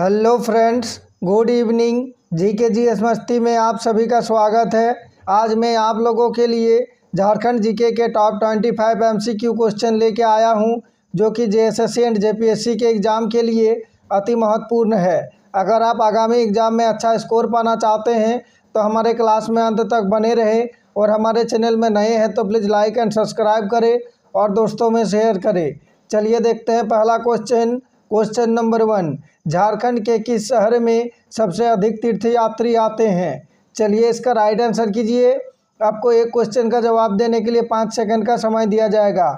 Hello friends, good evening. GK GS मस्ती में आप सभी का स्वागत है। आज मैं आप लोगों के लिए झारखंड जीके के टॉप 25 एमसीक्यू क्वेश्चन लेके आया हूं, जो कि जेएसएससी एंड जेपीएससी के एग्ज़ाम के लिए अति महत्वपूर्ण है। अगर आप आगामी एग्ज़ाम में अच्छा स्कोर पाना चाहते हैं तो हमारे क्लास में अंत तक बने रहे, और हमारे चैनल में नए हैं तो प्लीज़ लाइक एंड सब्सक्राइब करें और दोस्तों में शेयर करें। चलिए देखते हैं पहला क्वेश्चन नंबर 1। झारखंड के किस शहर में सबसे अधिक तीर्थयात्री आते हैं? चलिए इसका राइट आंसर कीजिए। आपको एक क्वेश्चन का जवाब देने के लिए 5 सेकंड का समय दिया जाएगा।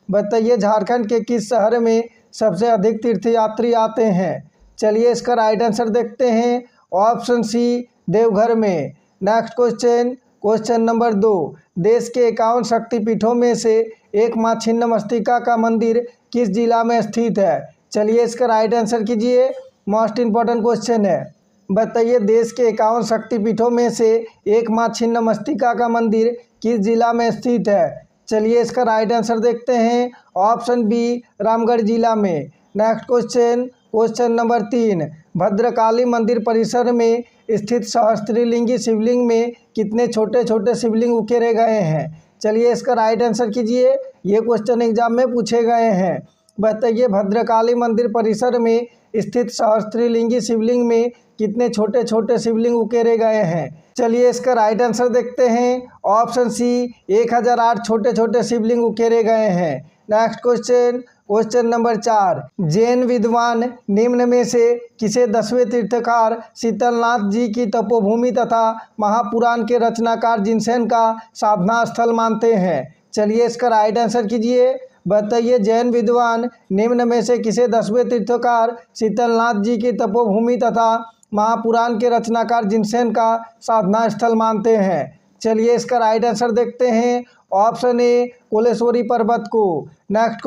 बताइए झारखंड के किस शहर में सबसे अधिक तीर्थयात्री आते हैं? चलिए इसका राइट आंसर देखते हैं। ऑप्शन सी, देवघर में। Next question number 2। देश के 51 शक्तिपीठों में से एक मां छिन्नमस्तिका का मंदिर किस जिला में स्थित है? चलिए इसका राइट आंसर कीजिए। मोस्ट इम्पॉर्टेंट क्वेश्चन है। बताइए देश के 51 शक्तिपीठों में से एक मां छिन्नमस्तिका का मंदिर किस जिला में स्थित है? चलिए इसका राइट आंसर देखते हैं। ऑप्शन बी, रामगढ़ जिला में। Next question number 3। भद्रकाली मंदिर परिसर में स्थित सहस्त्रलिंगी शिवलिंग में कितने छोटे छोटे शिवलिंग उकेरे गए हैं? चलिए इसका राइट आंसर कीजिए। ये क्वेश्चन एग्जाम में पूछे गए हैं। बताइए भद्रकाली मंदिर परिसर में स्थित सहस्त्रलिंगी शिवलिंग में कितने छोटे छोटे शिवलिंग उकेरे गए हैं? चलिए इसका राइट आंसर देखते हैं। ऑप्शन सी, 1008 छोटे छोटे शिवलिंग उकेरे गए हैं। Next question number 4। जैन विद्वान निम्न में से किसे 10वें तीर्थकार शीतलनाथ जी की तपोभूमि तथा महापुराण के रचनाकार जिनसेन का साधना स्थल मानते हैं? चलिए इसका राइट आंसर कीजिए। बताइए जैन विद्वान निम्न में से किसे 10वें तीर्थकार शीतलनाथ जी की तपोभूमि तथा महापुराण के रचनाकार जिनसेन का साधना स्थल मानते हैं? चलिए इसका राइट आंसर देखते हैं। ऑप्शन ए, कोलेश्वरी पर्वत को। Next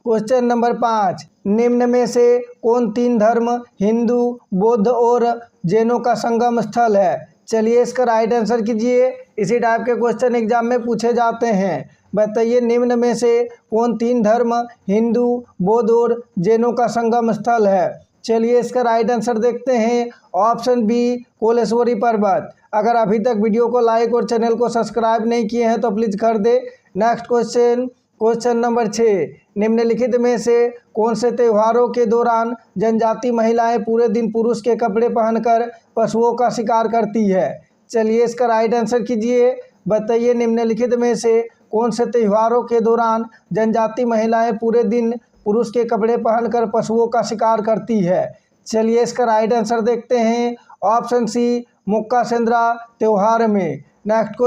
question number 5। निम्न में से कौन 3 धर्म हिंदू, बौद्ध और जैनों का संगम स्थल है? चलिए इसका राइट आंसर कीजिए। इसी टाइप के क्वेश्चन एग्जाम में पूछे जाते हैं। बताइए निम्न में से कौन 3 धर्म हिंदू, बौद्ध और जैनों का संगम स्थल है? चलिए इसका राइट आंसर देखते हैं। ऑप्शन बी, कोलेश्वरी पर्वत। अगर अभी तक वीडियो को लाइक और चैनल को सब्सक्राइब नहीं किए हैं तो प्लीज़ कर दे। Next question number 6। निम्नलिखित में से कौन से त्योहारों के दौरान जनजाति महिलाएं पूरे दिन पुरुष के कपड़े पहनकर पशुओं का शिकार करती है? चलिए इसका राइट आंसर कीजिए। बताइए निम्नलिखित में से कौन से त्योहारों के दौरान जनजाति महिलाएं पूरे दिन पुरुष के कपड़े पहनकर पशुओं का शिकार करती है? चलिए इसका राइट आंसर देखते हैं। ऑप्शन सी, मुक्का सेंद्रा त्योहार में। Next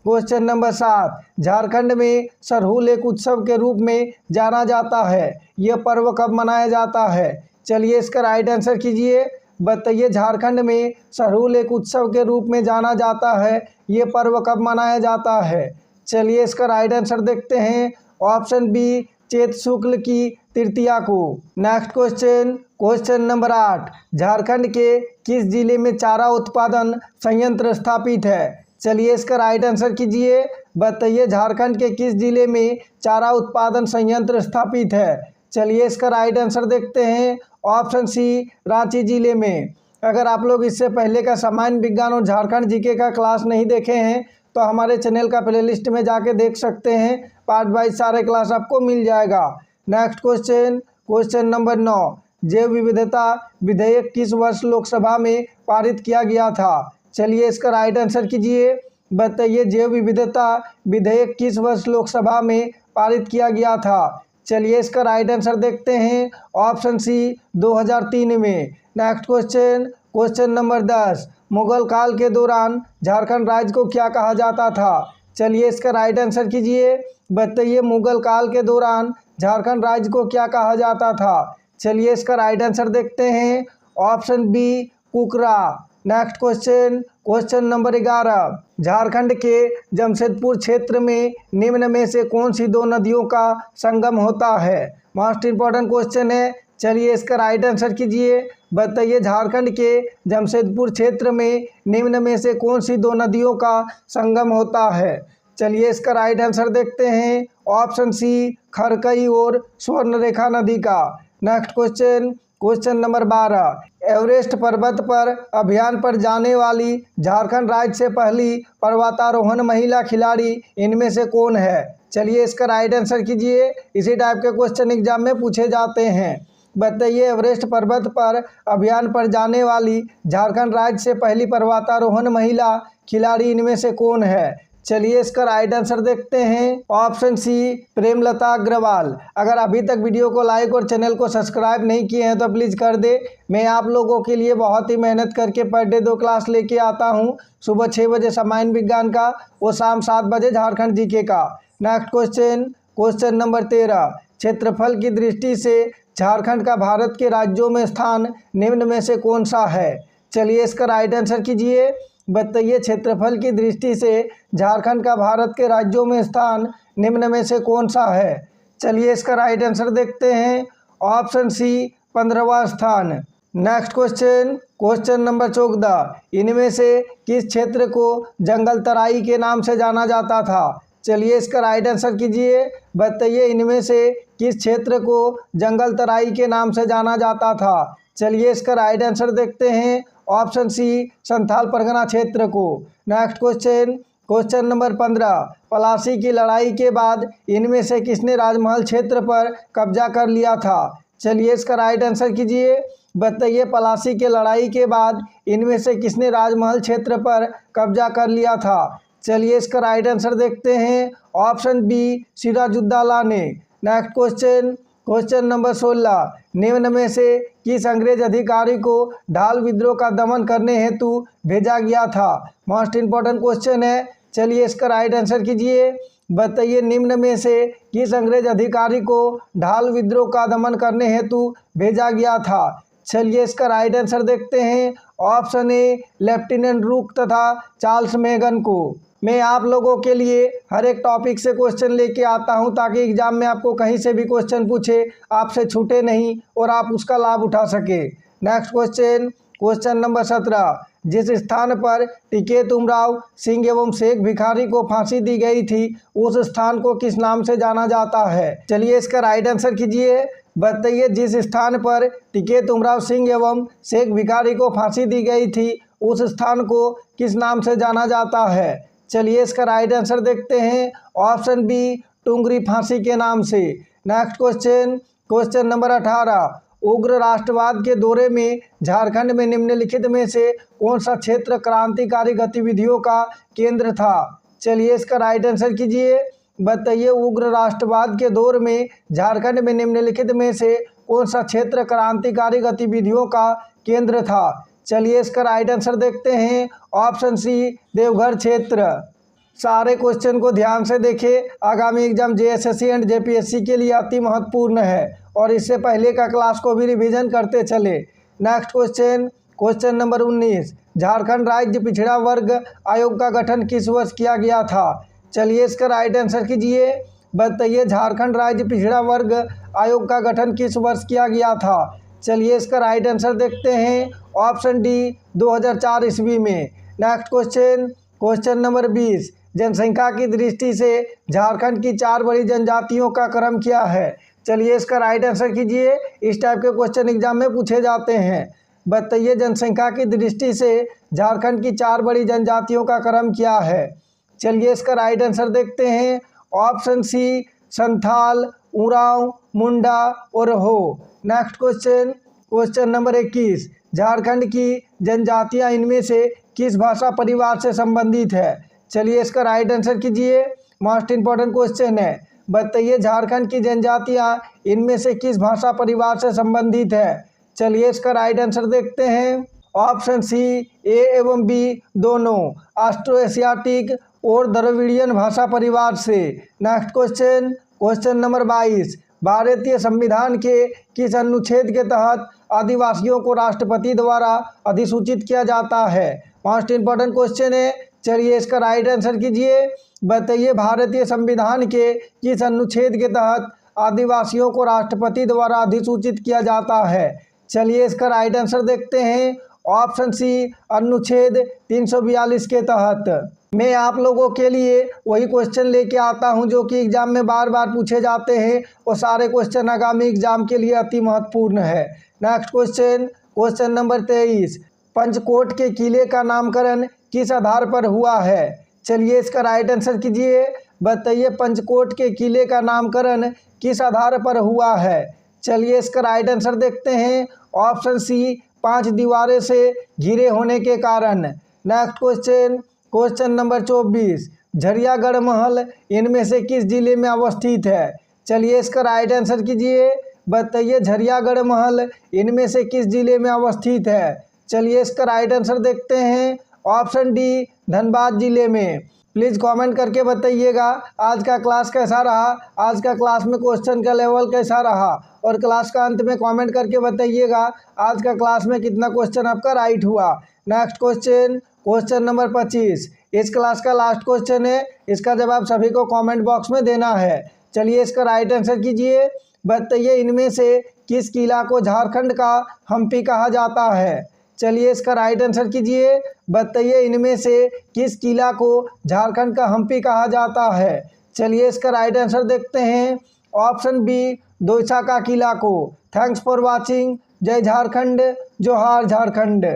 question number 7। झारखंड में सरहूल एक उत्सव के रूप में जाना जाता है। यह पर्व कब मनाया जाता है? चलिए इसका राइट आंसर कीजिए। बताइए झारखंड में सरहूल एक उत्सव के रूप में जाना जाता है। ये पर्व कब मनाया जाता है? चलिए इसका राइट आंसर देखते हैं। ऑप्शन बी, चैत शुक्ल की तृतीया को। Next question number 8। झारखंड के किस जिले में चारा उत्पादन संयंत्र स्थापित है? चलिए इसका राइट आंसर कीजिए। बताइए झारखंड के किस जिले में चारा उत्पादन संयंत्र स्थापित है? चलिए इसका राइट आंसर देखते हैं। ऑप्शन सी, रांची जिले में। अगर आप लोग इससे पहले का सामान्य विज्ञान और झारखंड जीके का क्लास नहीं देखे हैं तो हमारे चैनल का प्लेलिस्ट में जाके देख सकते हैं। पार्ट वाइज सारे क्लास आपको मिल जाएगा। Next question number 9। जैव विविधता विधेयक किस वर्ष लोकसभा में पारित किया गया था? चलिए इसका राइट आंसर कीजिए। बताइए जैव विविधता विधेयक किस वर्ष लोकसभा में पारित किया गया था? चलिए इसका राइट आंसर देखते हैं। ऑप्शन सी, 2003 में। Next question number 10। मुगल काल के दौरान झारखंड राज्य को क्या कहा जाता था? चलिए इसका राइट आंसर कीजिए। बताइए मुगल काल के दौरान झारखंड राज्य को क्या कहा जाता था? चलिए इसका राइट आंसर देखते हैं। ऑप्शन बी, कुकरा। Next question number 11। झारखंड के जमशेदपुर क्षेत्र में निम्न में से कौन सी 2 नदियों का संगम होता है? मोस्ट इम्पॉर्टेंट क्वेश्चन है। चलिए इसका राइट आंसर कीजिए। बताइए झारखंड के जमशेदपुर क्षेत्र में निम्न में से कौन सी 2 नदियों का संगम होता है? चलिए इसका राइट आंसर देखते हैं। ऑप्शन सी, खरकई और स्वर्णरेखा नदी का। नेक्स्ट क्वेश्चन नंबर 12, एवरेस्ट पर्वत पर अभियान पर जाने वाली झारखंड राज्य से पहली पर्वतारोहण महिला खिलाड़ी इनमें से कौन है? चलिए इसका राइट आंसर कीजिए। इसी टाइप के क्वेश्चन एग्जाम में पूछे जाते हैं। बताइए एवरेस्ट पर्वत पर अभियान पर जाने वाली झारखंड राज्य से पहली पर्वतारोहण महिला खिलाड़ी इनमें से कौन है? चलिए इसका राइट आंसर देखते हैं। Option C, Premlata Agarwal. अगर अभी तक वीडियो को लाइक और चैनल को सब्सक्राइब नहीं किए हैं तो प्लीज़ कर दे। मैं आप लोगों के लिए बहुत ही मेहनत करके पर डे 2 क्लास लेके आता हूं। सुबह 6 बजे सामान्य विज्ञान का और शाम 7 बजे झारखंड जीके का। नेक्स्ट क्वेश्चन, क्वेश्चन नंबर 13, क्षेत्रफल की दृष्टि से झारखंड का भारत के राज्यों में स्थान निम्न में से कौन सा है? चलिए इसका राइट आंसर कीजिए। बताइए क्षेत्रफल की दृष्टि से झारखंड का भारत के राज्यों में स्थान निम्न में से कौन सा है? चलिए इसका राइट आंसर देखते हैं। ऑप्शन सी, 15वां स्थान। नेक्स्ट क्वेश्चन, क्वेश्चन नंबर 14, इनमें से किस क्षेत्र को जंगल तराई के नाम से जाना जाता था? चलिए इसका राइट आंसर कीजिए। बताइए इनमें से किस क्षेत्र को जंगल तराई के नाम से जाना जाता था? चलिए इसका राइट आंसर देखते हैं। ऑप्शन सी, संथाल परगना क्षेत्र को। Next question, question number 15, Plassey की लड़ाई के बाद इनमें से किसने राजमहल क्षेत्र पर कब्जा कर लिया था? चलिए इसका राइट आंसर कीजिए। बताइए पलासी की लड़ाई के बाद इनमें से किसने राजमहल क्षेत्र पर कब्जा कर लिया था? चलिए इसका राइट आंसर देखते हैं। ऑप्शन बी, सिराजुद्दौला ने। नेक्स्ट क्वेश्चन, क्वेश्चन नंबर 16, निम्न में से किस अंग्रेज अधिकारी को ढाल विद्रोह का दमन करने हेतु भेजा गया था? मोस्ट इंपॉर्टेंट क्वेश्चन है। चलिए इसका राइट आंसर कीजिए। बताइए निम्न में से किस अंग्रेज अधिकारी को ढाल विद्रोह का दमन करने हेतु भेजा गया था? चलिए इसका राइट आंसर देखते हैं। ऑप्शन ए, लेफ्टिनेंट रूक तथा चार्ल्स मेगन को। मैं आप लोगों के लिए हर एक टॉपिक से क्वेश्चन लेके आता हूं ताकि एग्जाम में आपको कहीं से भी क्वेश्चन पूछे आपसे छूटे नहीं और आप उसका लाभ उठा सके। नेक्स्ट क्वेश्चन, क्वेश्चन नंबर 17, जिस स्थान पर टिकैत उमराव सिंह एवं शेख भिखारी को फांसी दी गई थी उस स्थान को किस नाम से जाना जाता है? चलिए इसका राइट आंसर कीजिए। बताइए जिस स्थान पर टिकैत उमराव सिंह एवं शेख भिखारी को फांसी दी गई थी उस स्थान को किस नाम से जाना जाता है? चलिए इसका राइट आंसर देखते हैं। ऑप्शन बी, टुंगरी फांसी के नाम से। नेक्स्ट क्वेश्चन, क्वेश्चन नंबर 18, उग्र राष्ट्रवाद के दौरे में झारखंड में निम्नलिखित में से कौन सा क्षेत्र क्रांतिकारी गतिविधियों का केंद्र था? चलिए इसका राइट आंसर कीजिए। बताइए उग्र राष्ट्रवाद के दौर में झारखंड में निम्नलिखित में से कौन सा क्षेत्र क्रांतिकारी गतिविधियों का केंद्र था? चलिए इसका राइट आंसर देखते हैं। ऑप्शन सी, देवघर क्षेत्र। सारे क्वेश्चन को ध्यान से देखें। आगामी एग्जाम जेएसएससी एंड जेपीएससी के लिए अति महत्वपूर्ण है और इससे पहले का क्लास को भी रिवीजन करते चले। Next question, question number 19, Jharkhand राज्य पिछड़ा वर्ग आयोग का गठन किस वर्ष किया गया था? चलिए इसका राइट आंसर कीजिए। बताइए झारखंड राज्य पिछड़ा वर्ग आयोग का गठन किस वर्ष किया गया था? चलिए इसका राइट आंसर देखते हैं। ऑप्शन डी, 2004 ईस्वी में। नेक्स्ट क्वेश्चन, क्वेश्चन नंबर 20, जनसंख्या की दृष्टि से झारखंड की 4 बड़ी जनजातियों का क्रम क्या है? चलिए इसका राइट आंसर कीजिए। इस टाइप के क्वेश्चन एग्जाम में पूछे जाते हैं। बताइए जनसंख्या की दृष्टि से झारखंड की 4 बड़ी जनजातियों का क्रम क्या है? चलिए इसका राइट आंसर देखते हैं। ऑप्शन सी, संथाल, उरांव, मुंडा और हो। Next question, question number 21, Jharkhand की जनजातियां इनमें से किस भाषा परिवार से संबंधित है? चलिए इसका राइट आंसर कीजिए। मोस्ट इंपॉर्टेंट क्वेश्चन है। बताइए झारखंड की जनजातियां इनमें से किस भाषा परिवार से संबंधित है? चलिए इसका राइट आंसर देखते हैं। ऑप्शन सी, ए एवं बी दोनों, ऑस्ट्रो एशियाटिक और द्रविड़ियन भाषा परिवार से। नेक्स्ट क्वेश्चन, क्वेश्चन नंबर 22, भारतीय संविधान के किस अनुच्छेद के तहत आदिवासियों को राष्ट्रपति द्वारा अधिसूचित किया जाता है? मोस्ट इंपॉर्टेंट क्वेश्चन है। चलिए इसका राइट आंसर कीजिए। बताइए भारतीय संविधान के किस अनुच्छेद के तहत आदिवासियों को राष्ट्रपति द्वारा अधिसूचित किया जाता है? चलिए इसका राइट आंसर देखते हैं। ऑप्शन सी, अनुच्छेद 342 के तहत। मैं आप लोगों के लिए वही क्वेश्चन लेके आता हूं जो कि एग्जाम में बार बार पूछे जाते हैं और सारे क्वेश्चन आगामी एग्जाम के लिए अति महत्वपूर्ण है। Next question, question number 23, Panchkot के किले का नामकरण किस आधार पर हुआ है? चलिए इसका राइट आंसर कीजिए, बताइए पंचकोट के किले का नामकरण किस आधार पर हुआ है? चलिए इसका राइट आंसर देखते हैं। ऑप्शन सी, 5 दीवारें से घिरे होने के कारण। नेक्स्ट क्वेश्चन, क्वेश्चन नंबर 24, झरियागढ़ महल इनमें से किस जिले में अवस्थित है? चलिए इसका राइट आंसर कीजिए, बताइए झरियागढ़ महल इनमें से किस जिले में अवस्थित है? चलिए इसका राइट आंसर देखते हैं। ऑप्शन डी, धनबाद जिले में। प्लीज़ कमेंट करके बताइएगा आज का क्लास कैसा रहा, आज का क्लास में क्वेश्चन का लेवल कैसा रहा, और क्लास का अंत में कमेंट करके बताइएगा आज का क्लास में कितना क्वेश्चन आपका राइट हुआ। नेक्स्ट क्वेश्चन, क्वेश्चन नंबर 25, इस क्लास का लास्ट क्वेश्चन है, इसका जवाब सभी को कमेंट बॉक्स में देना है। चलिए इसका राइट आंसर कीजिए, बताइए इनमें से किस किला को झारखंड का हम्पी कहा जाता है? चलिए इसका राइट आंसर कीजिए, बताइए इनमें से किस किला को झारखंड का हम्पी कहा जाता है? चलिए इसका राइट आंसर देखते हैं। ऑप्शन बी, दोईसा का किला को। Thanks for watching. जय झारखंड, जोहार झारखंड।